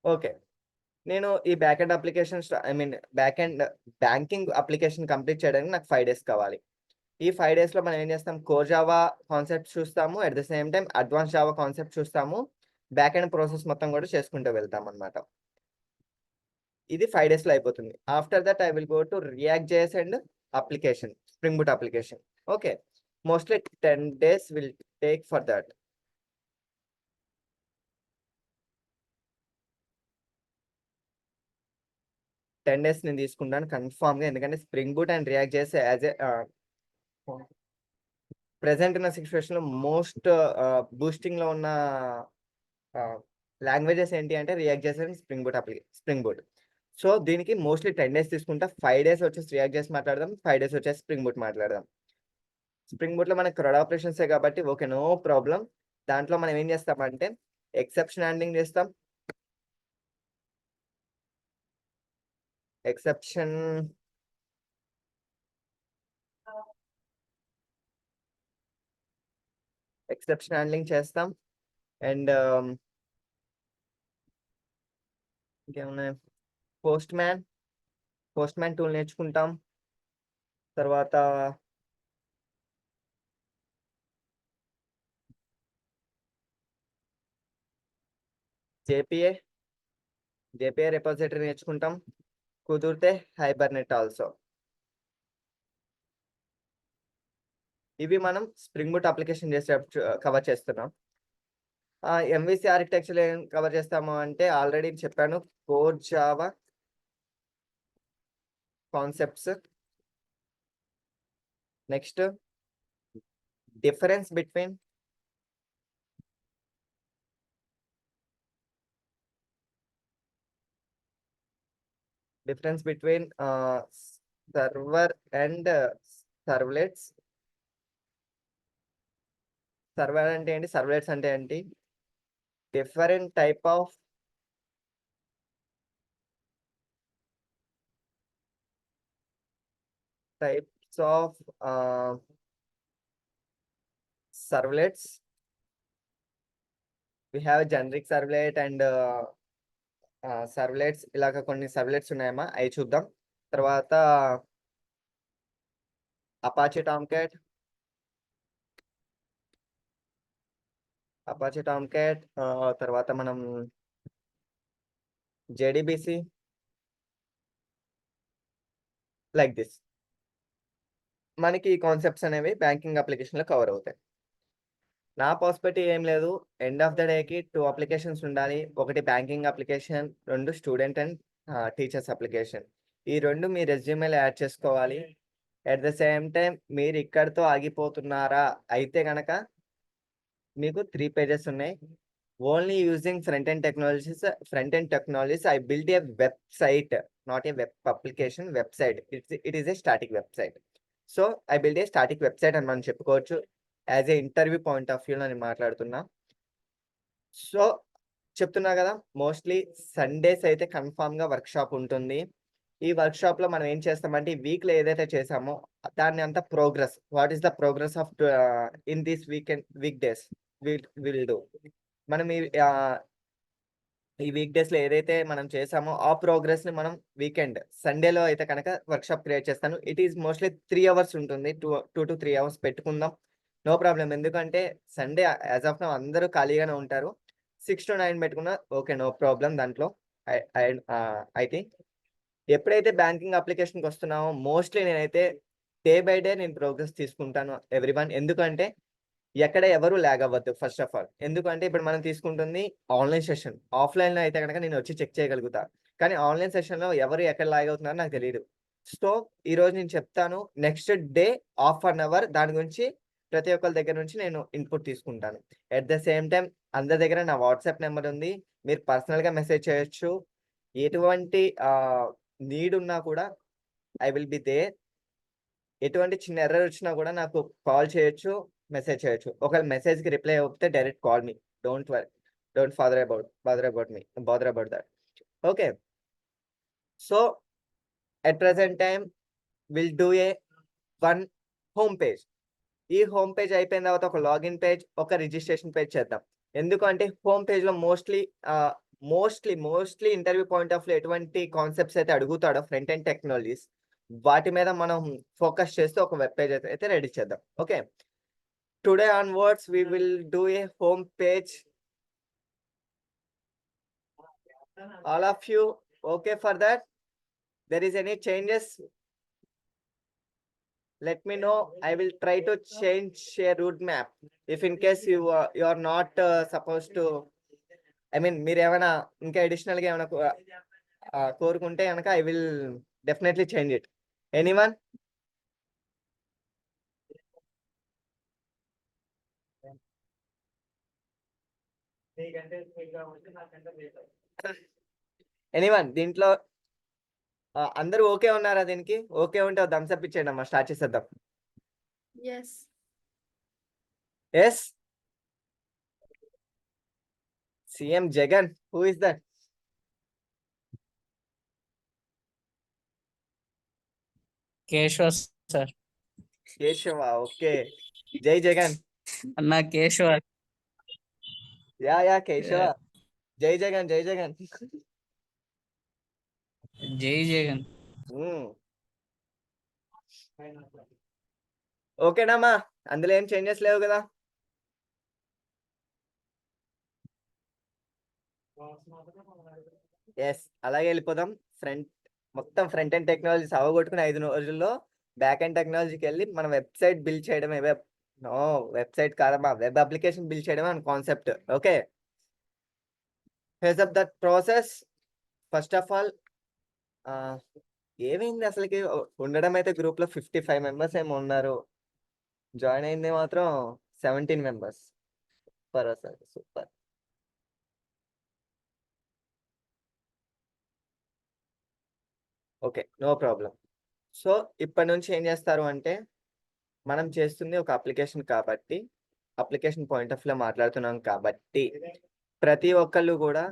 Okay. నేను ఈ back end applications back end banking application complete చేయడానికి నాకు 5 డేస్ కావాలి. ఈ 5 డేస్‌లో మనం ఏం చేస్తాం, కోర్ జావా కాన్సెప్ట్స్ చూస్తాము. At the same time advance Java concept చూస్తాము. బ్యాక్ ఎండ్ ప్రాసెస్ మొత్తం కూడా చేసుకుంటూ వెళ్తామనమాట. ఇది 5 డేస్‌లో అయిపోతుంది. After that I will go to react JS and application, spring Boot application. Okay. Mostly 10 days will take for that. 10 days నేను తీసుకుంటాను కన్ఫర్మ్‌గా. ఎందుకంటే spring boot and react JS present ఉన్న సిట్యుయేషన్‌లో మోస్ట్ బూస్టింగ్‌లో ఉన్న ఆహ్, లాంగ్వేజెస్ ఏంటి అంటే react JS and spring boot. So, దీనికి మోస్ట్‌లీ 10 డేస్ తీసుకుంటా. 5 డేస్ వచ్చేసి రియాక్ట్ జేఎస్ మాట్లాడదాం. 5 డేస్ వచ్చేసి స్ప్రింగ్ బూట్ మాట్లాడదాం. స్ప్రింగ్ బూట్‌లో మనకి క్రడ్ ఆపరేషన్సే కాబట్టి ఓకే. No problem. దాంట్లో మనం ఏం చేస్తామంటే ఎక్సెప్షన్ హ్యాండ్లింగ్ చేస్తాం. ఎక్సెప్షన్ ఎక్సెప్షన్ హ్యాండ్లింగ్ చేస్తాం. అండ్ ఇంకేమున్నాయి, పోస్ట్ మ్యాన్ టూల్ నేర్చుకుంటాం. తర్వాత జేపీఏ రిపాజిటరీ నేర్చుకుంటాం. కుదిరితే హైబర్నెట్ ఆల్సో. ఇవి మనం స్ప్రింగ్ బూట్ అప్లికేషన్ చేసేటప్పుడు కవర్ చేస్తున్నాం. ఎంవీసీ ఆర్కిటెక్చర్‌లో ఏం కవర్ చేస్తాము అంటే ఆల్రెడీ చెప్పాను. Core Java concepts. Next difference between server and servlets. Server అంటే ఏంటి? సర్వ్లెట్స్ అంటే ఏంటి? Different types of servlets. We have generic servlet and servlets. ఇలాగ కొన్ని సర్వ్లెట్స్ ఉన్నాయమ్మా. అయి చూద్దాం. తర్వాత అపాచీ టామ్‌క్యాట్, తర్వాత మనం జేడీబీసీ లైక్ థిస్. మనకి ఈ కాన్సెప్ట్స్ అనేవి బ్యాంకింగ్ అప్లికేషన్‌లో కవర్ అవుతాయి. నా పర్స్పెక్టివ్ ఏం లేదు. ఎండ్ ఆఫ్ ద డేకి 2 అప్లికేషన్స్ ఉండాలి. ఒకటి banking application, 2 student and teachers application. ఈ 2 మీ రెజ్యూమేలో యాడ్ చేసుకోవాలి. అట్ ద సేమ్ టైమ్ మీరు ఇక్కడితో ఆగిపోతున్నారా? అయితే గనక మీకు 3 పేజెస్ ఉన్నాయి. Only using front end technologies I build a website, not a web application, website. It is a static website. So, I build a static website అని మనం చెప్పుకోవచ్చు. As a interview point of వ్యూలో నేను మాట్లాడుతున్నా. So, చెప్తున్నా గదా! Mostly Sundays అయితే కన్ఫర్మ్‌గా వర్క్‌షాప్ ఉంటుంది. ఈ వర్క్‌షాప్‌లో మనం ఏం చేస్తామంటే, ఈ వీక్‌లో ఏదైతే చేసామో దాన్ని అంతా what is the progress of in this week days will do. మనం ఈ వీక్ డేస్‌లో ఏదైతే మనం చేసామో ఆ ప్రోగ్రెస్‌ని మనం సండేలో అయితే కనుక వర్క్‌షాప్ క్రియేట్ చేస్తాను. ఇట్ ఈస్ మోస్ట్‌లీ 3 అవర్స్ ఉంటుంది. 2-3 అవర్స్ పెట్టుకుందాం. No problem. ఎందుకంటే సండే యాస్ ఆఫ్ నౌ అందరూ ఖాళీగానే ఉంటారు. 6-9 పెట్టుకున్నా ఓకే. నో ప్రాబ్లమ్ దాంట్లో. ఐ ఐ ఐ థింక్ ఎప్పుడైతే బ్యాంకింగ్ అప్లికేషన్‌కొస్తున్నామో మోస్ట్‌లీ నేనైతే డే బై డే నేను ప్రోగ్రెస్ తీసుకుంటాను ఎవ్రీవన్. ఎందుకంటే ఎక్కడ ఎవరు లాగ్ అవ్వద్దు ఫస్ట్ ఆఫ్ ఆల్. ఎందుకంటే ఇప్పుడు మనం తీసుకుంటుంది ఆన్‌లైన్ సెషన్. ఆఫ్‌లైన్‌లో అయితే గనక నేనొచ్చి చెక్ చేయగలుగుతా. కానీ ఆన్‌లైన్ సెషన్‌లో ఎవరు ఎక్కడ లాగ్ అవుతున్నారో నాకు తెలీదు. సో, ఈరోజు నేను చెప్తాను. Next day half an hour దాని గురించి ప్రతి ఒక్కళ్ళ దగ్గర నుంచి నేను ఇన్‌పుట్ తీసుకుంటాను. ఎట్ ద సేమ్ టైమ్ అందరి దగ్గర నా వాట్సాప్ నంబర్ ఉంది. మీరు పర్సనల్‌గా మెసేజ్ చేయొచ్చు. ఎటువంటి నీడ్ ఉన్నా కూడా ఐ విల్ బి దేర్. ఎటువంటి చిన్న ఎర్రర్ వచ్చినా కూడా నాకు కాల్ చేయొచ్చు, మెసేజ్ చేయొచ్చు. ఒకవేళ మెసేజ్‌కి రిప్లై ఇవ్వకపోతే direct call me. Don't worry. Don't bother about me. Bother about that. Okay. So, at present time will do one home page. ఈ హోమ్ పేజ్ అయిపోయిన తర్వాత ఒక లాగిన్ పేజ్, ఒక రిజిస్ట్రేషన్ పేజ్ చేద్దాం. ఎందుకంటే హోమ్ పేజ్‌లో మోస్ట్లీ ఇంటర్వ్యూ పాయింట్ ఆఫ్ ఎటువంటి concepts అయితే అడుగుతాడో ఫ్రంట్ ఎండ్ టెక్నాలజీస్ వాటి మీద మనం ఫోకస్ చేస్తూ ఒక వెబ్ పేజ్ అయితే రెడీ చేద్దాం. Okay, today onwards we will do a home page. All of you okay for that? there is any changes, let me know. I will try to change a route map if in case you are not supposed to, I mean మీరు ఏమైనా ఇంకా additional గా ఏమైనా కోరుకుంటే కనుక I will definitely change it. Anyone? Anyone దీంట్లో అందరూ okay ఉన్నారా? దీనికి ఓకే ఉంటే థమ్స్ అప్ ఇచ్చేయండి అమ్మా, స్టార్ట్ చేసేద్దాం. Yes CM Jagan, who is that? Keshava sir. Keshava, okay. జై జగన్ అన్న కేశవ. యా కేశవ. జై జగన్, జై జగన్. జై జగన్. ఓకేనామా, అందులో ఏం చేంజెస్ లేవు కదా? ఎస్, అలాగే వెళ్ళిపోదాం. మొత్తం ఫ్రంట్ ఎండ్ టెక్నాలజీ అవగొట్టుకుని 5 రోజుల్లో బ్యాక్ ఎండ్ టెక్నాలజీకి వెళ్ళి మనం వెబ్సైట్ బిల్డ్ చేయడమే. వెబ్సైట్ కాదమ్మా, వెబ్ అప్లికేషన్ బిల్డ్ చేయడమే మన concept. Okay, face up that process. First of all ఏమైంది అసలుకి? ఉండడం అయితే గ్రూప్ లో 55 మెంబర్స్ ఏమో ఉన్నారు, జాయిన్ అయింది మాత్రం 17 మెంబర్స్. సూపర్ అసలు, super. Okay, no problem. So ఇప్పటి నుంచి ఏం చేస్తారు అంటే, మనం చేస్తుంది ఒక అప్లికేషన్ కాబట్టి, అప్లికేషన్ పాయింట్ ఆఫ్ వ్యూలో మాట్లాడుతున్నాం కాబట్టి, ప్రతి ఒక్కళ్ళు కూడా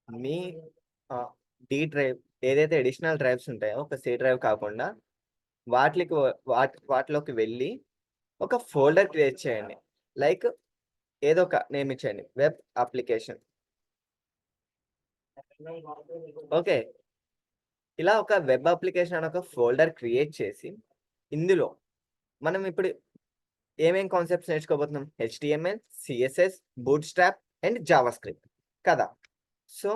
మీ డి డ్రైవ్ ఏదైతే అడిషనల్ డ్రైవ్స్ ఉంటాయో, ఒక సి డ్రైవ్ కాకుండా వాటిలోకి వెళ్ళి ఒక ఫోల్డర్ క్రియేట్ చేయండి. లైక్ ఏదో ఒక నేమ్ ఇచ్చేయండి, వెబ్ అప్లికేషన్. ఓకే, ఇలా ఒక వెబ్ అప్లికేషన్ అని ఒక ఫోల్డర్ క్రియేట్ చేసి, ఇందులో మనం ఇప్పుడు ఏమేం కాన్సెప్ట్స్ నేర్చుకోబోతున్నాం? HTML, CSS, Bootstrap and JavaScript కదా. సో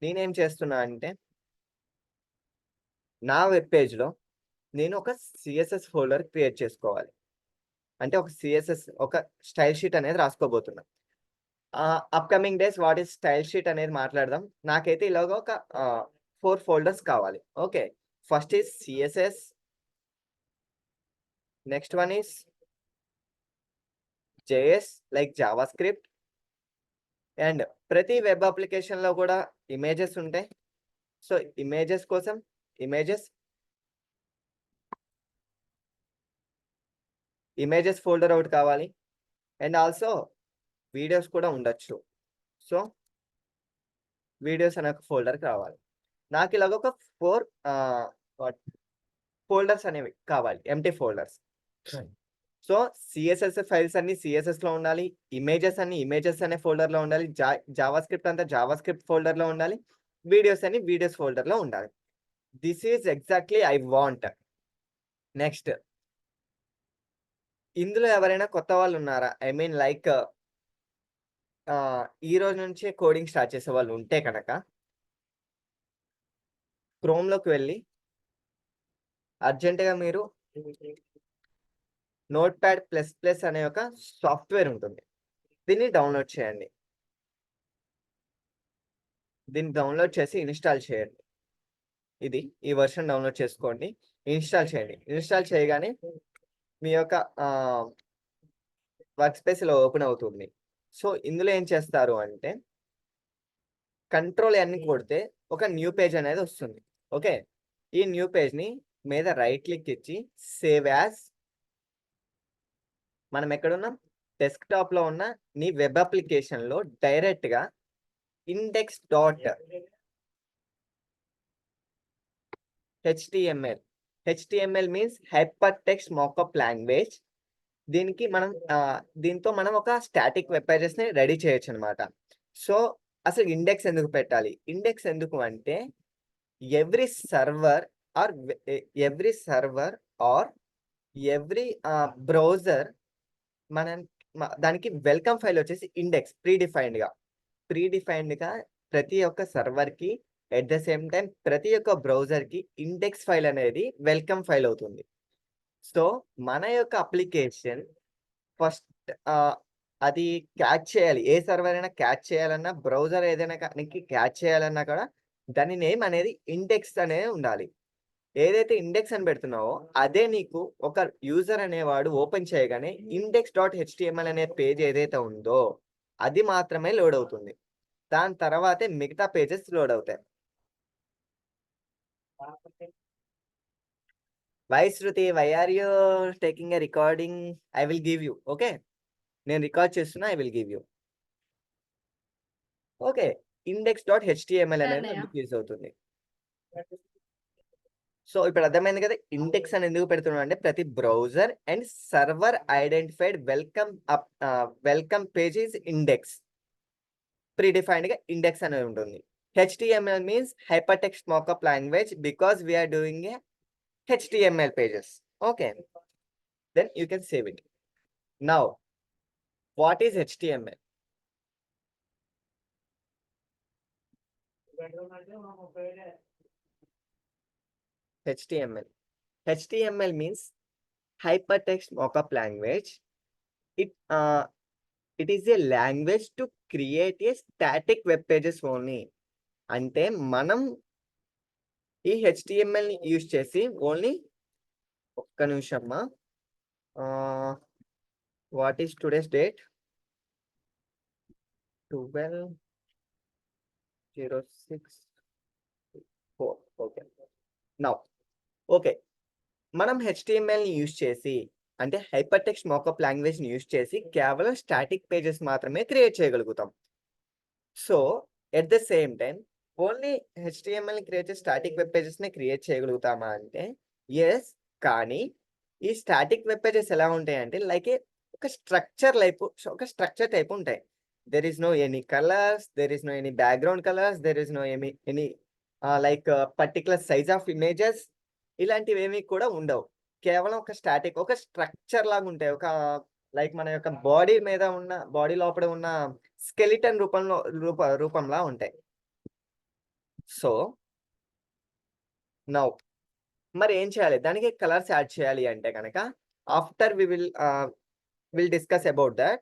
నేనేం చేస్తున్నా అంటే, నా వెబ్ పేజ్లో నేను ఒక CSS ఫోల్డర్ క్రియేట్ చేసుకోవాలి. అంటే ఒక CSS ఒక స్టైల్ షీట్ అనేది రాసుకోబోతున్నా. Upcoming days what is style sheet అనేది మాట్లాడదాం. నాకైతే ఇలాగ ఒక 4 ఫోల్డర్స్ కావాలి. Okay, first is CSS, next one is JS like JavaScript. And ప్రతి వెబ్ అప్లికేషన్ లో కూడా ఇమేజెస్ ఉంటాయి. సో ఇమేజెస్ కోసం ఇమేజెస్ ఫోల్డర్ ఒకటి కావాలి. అండ్ ఆల్సో వీడియోస్ కూడా ఉండొచ్చు. సో వీడియోస్ అనే ఒక ఫోల్డర్ కావాలి. నాకు ఇలాగ ఒక 4 ఫోల్డర్స్ అనేవి కావాలి, empty folders. So CSS files అన్ని CSS లో ఉండాలి, ఇమేజెస్ అన్ని ఇమేజెస్ అనే ఫోల్డర్ లో ఉండాలి, జావా స్క్రిప్ట్ అంతా జావా స్క్రిప్ట్ ఫోల్డర్ లో ఉండాలి, వీడియోస్ అన్ని వీడియోస్ ఫోల్డర్ లో ఉండాలి. This is exactly I want. Next, ఇందులో ఎవరైనా కొత్త వాళ్ళు ఉన్నారా? ఐ మీన్ లైక్ ఈ రోజు నుంచే కోడింగ్ స్టార్ట్ చేసే వాళ్ళు ఉంటే కనుక, క్రోమ్ లోకి వెళ్ళి అర్జెంటుగా మీరు నోట్ ప్యాడ్ ప్లస్ ప్లస్ అనే ఒక సాఫ్ట్వేర్ ఉంటుంది, దీన్ని డౌన్లోడ్ చేయండి. దీన్ని డౌన్లోడ్ చేసి ఇన్స్టాల్ చేయండి. ఈ వర్షన్ డౌన్లోడ్ చేసుకోండి, ఇన్స్టాల్ చేయండి. ఇన్స్టాల్ చేయగానే మీ యొక్క వర్క్ స్పేస్ ఇలా ఓపెన్ అవుతుంది. సో ఇందులో ఏం చేస్తారు అంటే, కంట్రోల్ అన్ని కొడితే ఒక న్యూ పేజ్ అనేది వస్తుంది. ఓకే, ఈ న్యూ పేజ్ ని మీద రైట్ క్లిక్ ఇచ్చి సేవ్ యాజ్, మనం ఎక్కడున్నాం? డెస్క్టాప్ లో ఉన్న నీ వెబ్ అప్లికేషన్ లో డైరెక్ట్ గా index.html means hyper text మాకప్ language. దీంతో మనం ఒక స్టాటిక్ వెబ్ పేజెస్ ని రెడీ చేయొచ్చు అనమాట. సో అసలు ఇండెక్స్ ఎందుకు పెట్టాలి? ఇండెక్స్ ఎందుకు అంటే every server or every server or every browser దానికి వెల్కమ్ ఫైల్ వచ్చేసి ఇండెక్స్ ప్రీడిఫైన్డ్గా ప్రతి ఒక్క సర్వర్కి ఎట్ ద సేమ్ టైం ప్రతి ఒక్క బ్రౌజర్కి ఇండెక్స్ ఫైల్ అనేది వెల్కమ్ ఫైల్ అవుతుంది. సో మన యొక్క అప్లికేషన్ ఫస్ట్ అది క్యాచ్ చేయాలి. ఏ సర్వర్ అయినా క్యాచ్ చేయాలన్నా, బ్రౌజర్ ఏదైనా క్యాచ్ చేయాలన్నా కూడా దాని నేమ్ అనేది ఇండెక్స్ అనేది ఉండాలి. ఏదైతే ఇండెక్స్ అని పెడుతున్నావో అదే నీకు ఒక యూజర్ అనేవాడు ఓపెన్ చేయగానే index.html అనే పేజ్ ఏదైతే ఉందో అది మాత్రమే లోడ్ అవుతుంది. దాని తర్వాతే మిగతా పేజెస్ లోడ్ అవుతాయి. Why Shruti, why are you taking a recording? I will give you. Okay, నేను రికార్డ్ చేస్తున్నా. I will give you. Okay, index.html అనేది ఎందుకు యూజ్ అవుతుంది? సో ఇప్పుడు అర్థమైంది కదా ఇండెక్స్ అని ఎందుకు పెడుతున్నాం అంటే ప్రతి browser and server identified welcome page is index. Predefined గా ఇండెక్స్ అనేది ఉంటుంది. HTML means hyper text markup language because we're doing a HTML pages. Okay, then you can save it. Now, what is HTML? HTML means hypertext markup language. It is a language to create a static web pages only. అంటే మనం ఈ HTML ని use చేసి only ఒక్క నిమిషమ్మా, what is today's date? 12/06/4. Okay, now okay, మనం HTML ని use చేసి అంటే హైపర్ టెక్స్ట్ మార్కప్ లాంగ్వేజ్ ని యూజ్ చేసి కేవలం స్టాటిక్ పేజెస్ మాత్రమే క్రియేట్ చేయగలుగుతాం. So at the same time only HTML ని క్రియేట్ చేసి స్టాటిక్ వెబ్ పేజెస్ ని క్రియేట్ చేయగలుగుతామా అంటే ఎస్. కానీ ఈ స్టాటిక్ వెబ్ పేజెస్ ఎలా ఉంటాయి అంటే లైక్ ఒక స్ట్రక్చర్ టైప్ ఉంటాయి. There is no any colours, there is no any background colours, there is no any like particular size of images, ఇలాంటివి ఏమీ కూడా ఉండవు. కేవలం ఒక స్ట్రక్చర్ లాగా ఉంటాయి. ఒక లైక్ మన యొక్క బాడీ లోపల ఉన్న స్కెలిటన్ రూపంలా ఉంటాయి. సో నౌ మరి ఏం చేయాలి? దానికి కలర్స్ యాడ్ చేయాలి అంటే కనుక after will discuss about that.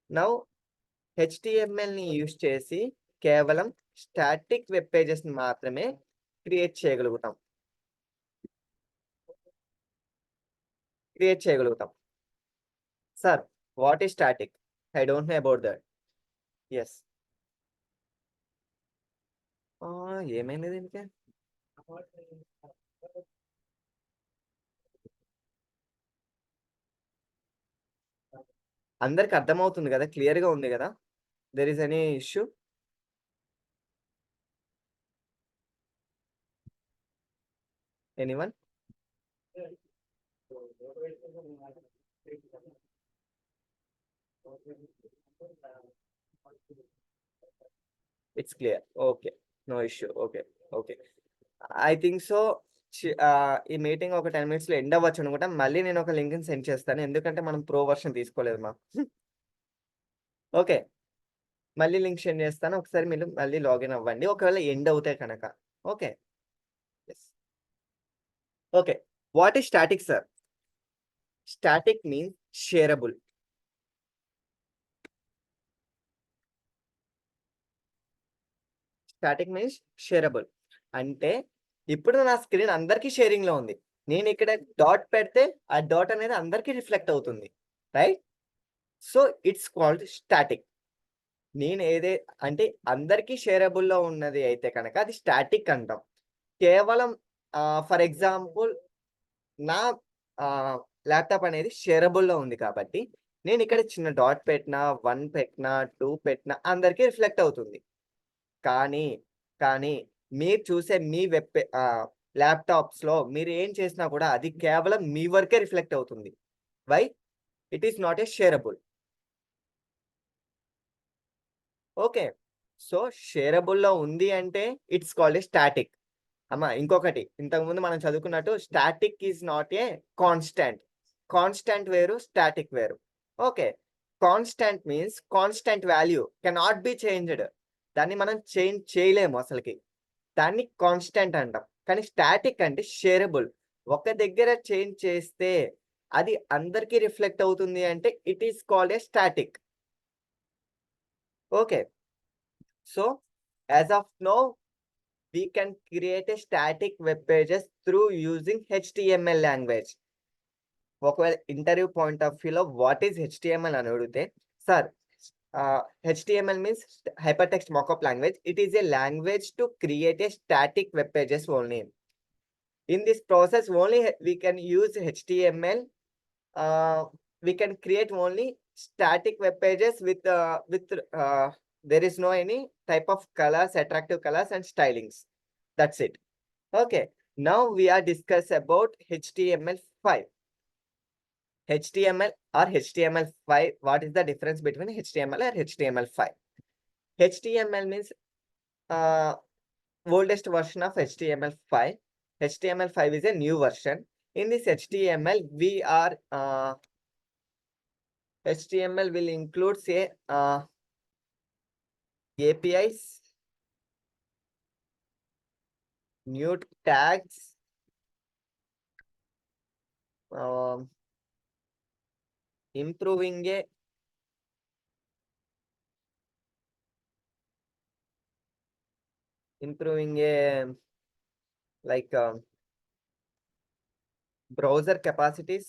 Now HTML ని యూజ్ చేసి కేవలం స్టాటిక్ వెబ్ పేజెస్ ని మాత్రమే క్రియేట్ చేయగలుగుతాం. Sir, what is static? I don't know about that. Yes, ఏమైంది దీనికి? అందరికి అర్థమవుతుంది కదా, క్లియర్ గా ఉంది కదా? There is any issue? Anyone? It's clear. Okay, no issue. Okay okay, I think so. ఈ మీటింగ్ ఒక 10 minutes లో ఎండ్ అవ్వచ్చు అనుకుంటా. మళ్ళీ నేను ఒక లింక్ సెండ్ చేస్తాను, ఎందుకంటే మనం ప్రో వర్షన్ తీసుకోలేదు మా. ఓకే, మళ్ళీ లింక్ సెండ్ చేస్తాను. ఒకసారి మీరు మళ్ళీ లాగిన్ అవ్వండి ఒకవేళ ఎండ్ అవుతాయి కనుక. Okay, okay. What is static sir? Static means shareable. Static means shareable అంటే ఇప్పుడు నా స్క్రీన్ అందరికీ షేరింగ్ లో ఉంది. నేను ఇక్కడ డాట్ పెడితే ఆ డాట్ అనేది అందరికీ రిఫ్లెక్ట్ అవుతుంది, right? So it's called static. నేను అంటే అందరికీ షేరబుల్ లో ఉన్నది అయితే కనుక అది స్టాటిక్ అంటాం. కేవలం ఫర్ ఎగ్జాంపుల్ నా ల్యాప్టాప్ అనేది షేరబుల్ లో ఉంది కాబట్టి నేను ఇక్కడ చిన్న డాట్ పెట్టినా, 1 పెట్టినా, 2 పెట్టినా అందరికీ రిఫ్లెక్ట్ అవుతుంది. కానీ మీరు చూసే మీ ల్యాప్టాప్స్ లో మీరు ఏం చేసినా కూడా అది కేవలం మీ వరకే రిఫ్లెక్ట్ అవుతుంది. Why? It is not a shareable. Okay, so షేరబుల్లో ఉంది అంటే ఇట్స్ కాల్డ్ ఏ స్టాటిక్. అమ్మా ఇంకొకటి ఇంతకుముందు మనం చదువుకున్నట్టు static is not a constant. Constant వేరు, స్టాటిక్ వేరు. Okay, constant means constant value cannot be changed. దాన్ని మనం చేంజ్ చేయలేము అసలుకి. దాన్ని కాన్స్టాంట్ అంటాం. కానీ స్టాటిక్ అంటే షేరబుల్. ఒక దగ్గర చేంజ్ చేస్తే అది అందరికీ రిఫ్లెక్ట్ అవుతుంది అంటే it is called a static. Okay, so as of now we can create a static web pages through using HTML language. ఒకవేళ ఇంటర్వ్యూ పాయింట్ ఆఫ్ వ్యూలో వాట్ ఈస్ HTML అని అడిగితే, sir HTML means hyper text markup language. It is A language to create a static web pages only. In this process only we can use HTML. We can create only static web pages with there is no any type of colors, attractive colors and stylings. That's it. Okay, now we are discuss about HTML5. HTML or HTML5, what is the difference between HTML or HTML5? HTML means oldest version of HTML5. HTML5 is a new version. In this HTML we are HTML will include say APIs, new tags, improving a like browser capacities,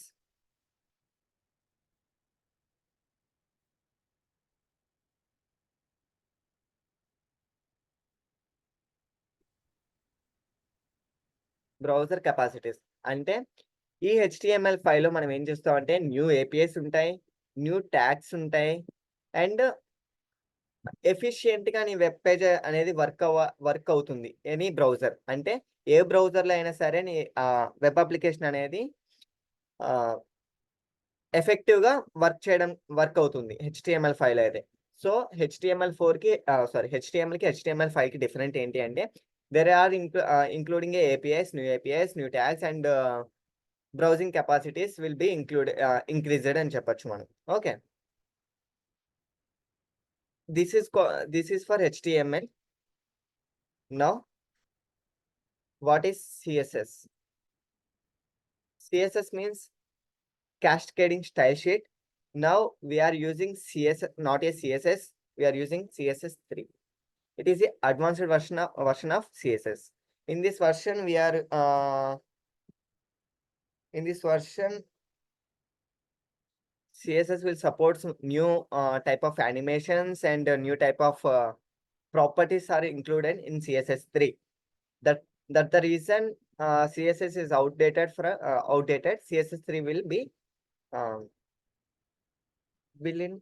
అంటే ఈ HTML5 లో మనం ఏం చేస్తాం అంటే new APIs ఉంటాయి, new tags ఉంటాయి, and efficient గా నీ వెబ్ పేజ్ అనేది వర్క్ అవుతుంది ఎనీ బ్రౌజర్. అంటే ఏ బ్రౌజర్ లో అయినా సరే నీ వెబ్ అప్లికేషన్ అనేది ఎఫెక్టివ్ గా వర్క్ అవుతుంది HTML5 లో అయితే. సో HTML4 కి HTML కి HTML5 కి డిఫరెంట్ ఏంటి అంటే there are including APIs, new tags and browsing capacities will be increased అని చెప్పొచ్చు మనం. Okay, this is for HTML. Now what is CSS? CSS means cascading style sheet. Now we are using CSS, not a CSS, we are using CSS3. It is the advanced version of CSS. In this version we are in this version CSS will support some new type of animations and new type of properties are included in CSS3. That the reason CSS is outdated. CSS3 will be in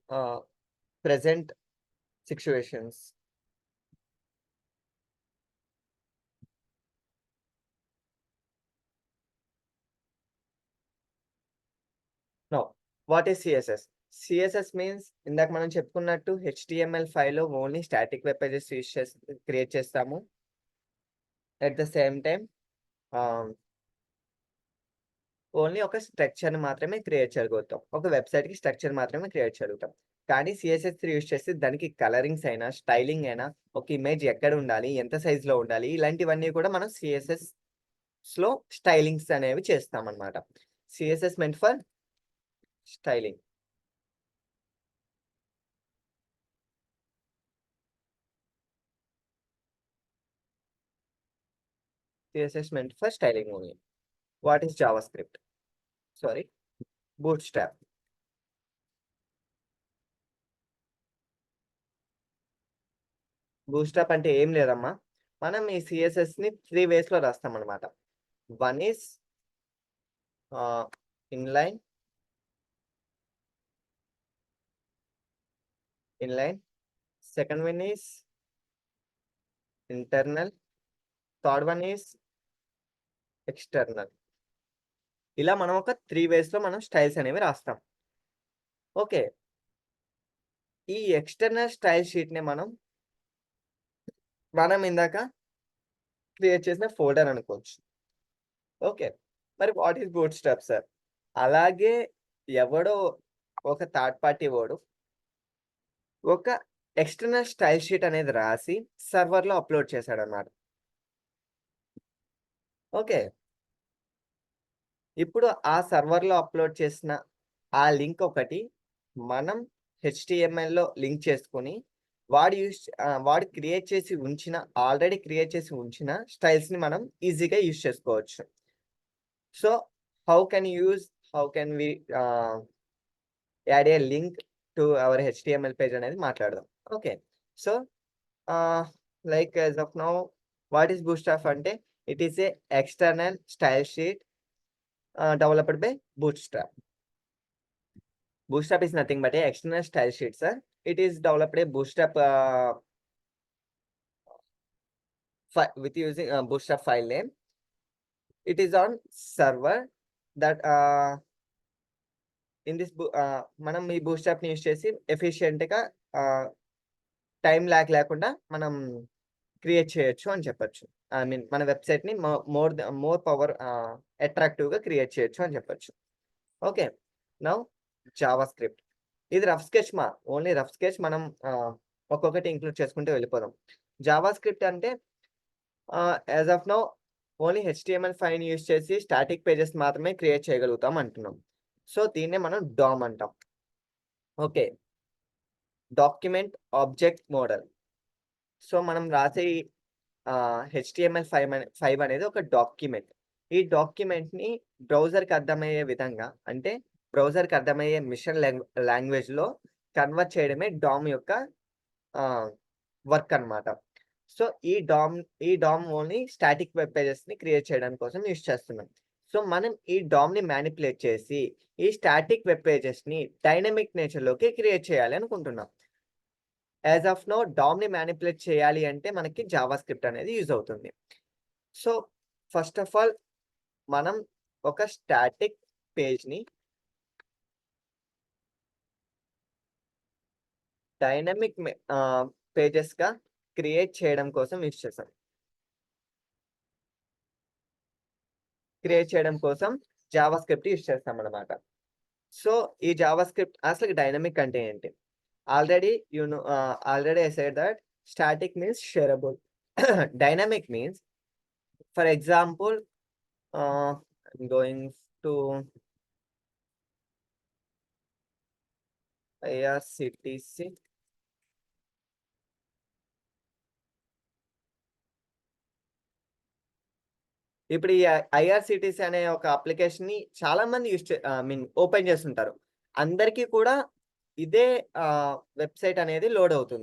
present situations. Now what is CSS? CSS means ఇందాక మనం చెప్పుకున్నట్టు HTML5 లో only static web pages create చేస్తాము. At the same time only ఒక structure మాత్రమే create చేయగలుగుతాం. ఒక website కి స్ట్రక్చర్ మాత్రమే క్రియేట్ చేయగలుగుతాం. కానీ CSS3 యూస్ చేస్తే దానికి కలరింగ్స్ అయినా, స్టైలింగ్ అయినా, ఒక ఇమేజ్ ఎక్కడ ఉండాలి, ఎంత సైజ్ లో ఉండాలి, ఇలాంటివన్నీ కూడా మనం CSS లో స్టైలింగ్స్ అనేవి చేస్తాం అన్నమాట. CSS meant for styling. CSS meant for styling only. What is JavaScript? Sorry, Bootstrap. Bootstrap అంటే ఏం లేదమ్మా, మనం ఈ CSS ని 3 ways లో రాస్తాం అన్నమాట. One is inline. Second one is internal. Third one is external. ఇలా మనం ఒక 3 ways లో మనం స్టైల్స్ అనేవి రాస్తాం. ఓకే, ఈ ఎక్స్టర్నల్ స్టైల్ షీట్ ని మనం మనం ఇందాక క్రియేట్ చేసిన ఫోల్డర్ అనుకోవచ్చు. ఓకే. మరి what is boot strap sir? అలాగే ఎవడో ఒక థర్డ్ పార్టీ వాడు ఒక ఎక్స్టర్నల్ స్టైల్ షీట్ అనేది రాసి సర్వర్‌లో అప్‌లోడ్ చేశాడన్నమాట. ఓకే. ఇప్పుడు ఆ సర్వర్‌లో అప్‌లోడ్ చేసిన ఆ లింక్ ఒకటి మనం హెచ్‌టీఎంఎల్‌లో లింక్ చేసుకొని వాడు ఆల్రెడీ క్రియేట్ చేసి ఉంచిన స్టైల్స్‌ని మనం ఈజీగా యూజ్ చేసుకోవచ్చు. So, how can we add a link to our HTML page అనేది మాట్లాడదాం. Okay. So, like as of now what is Bootstrap అంటే it is a external style sheet developed by Bootstrap. Bootstrap is nothing but a external style sheet, sir. It is developed a Bootstrap with using Bootstrap file name. It is on server that in this మనం ఈ Bootstrap ని use చేసి ఎఫిషియెంట్‌గా time log లేకుండా మనం create చేయొచ్చు అని చెప్పొచ్చు. I mean మన వెబ్‌సైట్‌ని మోర్ పవర్ అట్రాక్టివ్‌గా క్రియేట్ చేయొచ్చు అని చెప్పొచ్చు. ఓకే. Now JavaScript. ఇది rough sketch only rough sketch మనం ఒక్కొక్కటి ఇంక్లూడ్ చేసుకుంటూ వెళ్ళిపోదాం. జావాస్క్రిప్ట్ అంటే యాస్ ఆఫ్ నౌ ఓన్లీ హెచ్‌టీఎంఎల్5ని యూజ్ చేసి స్టాటిక్ పేజెస్ మాత్రమే క్రియేట్ చేయగలుగుతాం అంటున్నాం. సో, దీన్నే మనం డామ్ అంటాం. Okay. Document object model. So, మనం రాసే హెచ్‌టీఎంఎల్5 అనేది ఒక డాక్యుమెంట్. ఈ డాక్యుమెంట్‌ని బ్రౌజర్‌కి అర్థమయ్యే విధంగా అంటే బ్రౌజర్‌కి అర్థమయ్యే మిషన్ లాంగ్వేజ్‌లో కన్వర్ట్ చేయడమే డామ్ యొక్క వర్క్ అన్నమాట. సో, ఈ డామ్ ఓన్లీ స్టాటిక్ వెబ్ పేజెస్‌ని క్రియేట్ చేయడానికి కోసం యూజ్ చేస్తున్నాం. సో, మనం ఈ డామ్‌ని మానిప్యులేట్ చేసి ఈ స్టాటిక్ వెబ్ పేజెస్‌ని డైనమిక్ నేచర్‌లోకి క్రియేట్ చేయాలి అనుకుంటున్నాం. యాస్ ఆఫ్ నౌ డామ్‌ని మానిప్యులేట్ చేయాలి అంటే మనకి జావాస్క్రిప్ట్ అనేది యూజ్ అవుతుంది. సో, ఫస్ట్ ఆఫ్ ఆల్ మనం ఒక స్టాటిక్ పేజ్‌ని డైనమిక్ పేజెస్‌గా క్రియేట్ చేయడం కోసం యూజ్ చేసాం. క్రియేట్ చేయడం కోసం జావాస్క్రిప్ట్ యూజ్ చేస్తామన్నమాట. సో, ఈ జావాస్క్రిప్ట్ అసలు డైనమిక్ అంటే ఏంటి? Already I said that static means shareable. Dynamic means for example I'm going to IRCTC. ఇప్పుడు ఈ ఐఆర్‌సీటీసీ అనే ఒక అప్లికేషన్‌ని చాలా మంది ఐ మీన్ ఓపెన్ చేసుంటారు. అందరికీ కూడా ఇదే వెబ్‌సైట్ అనేది లోడ్ అవుతుంది.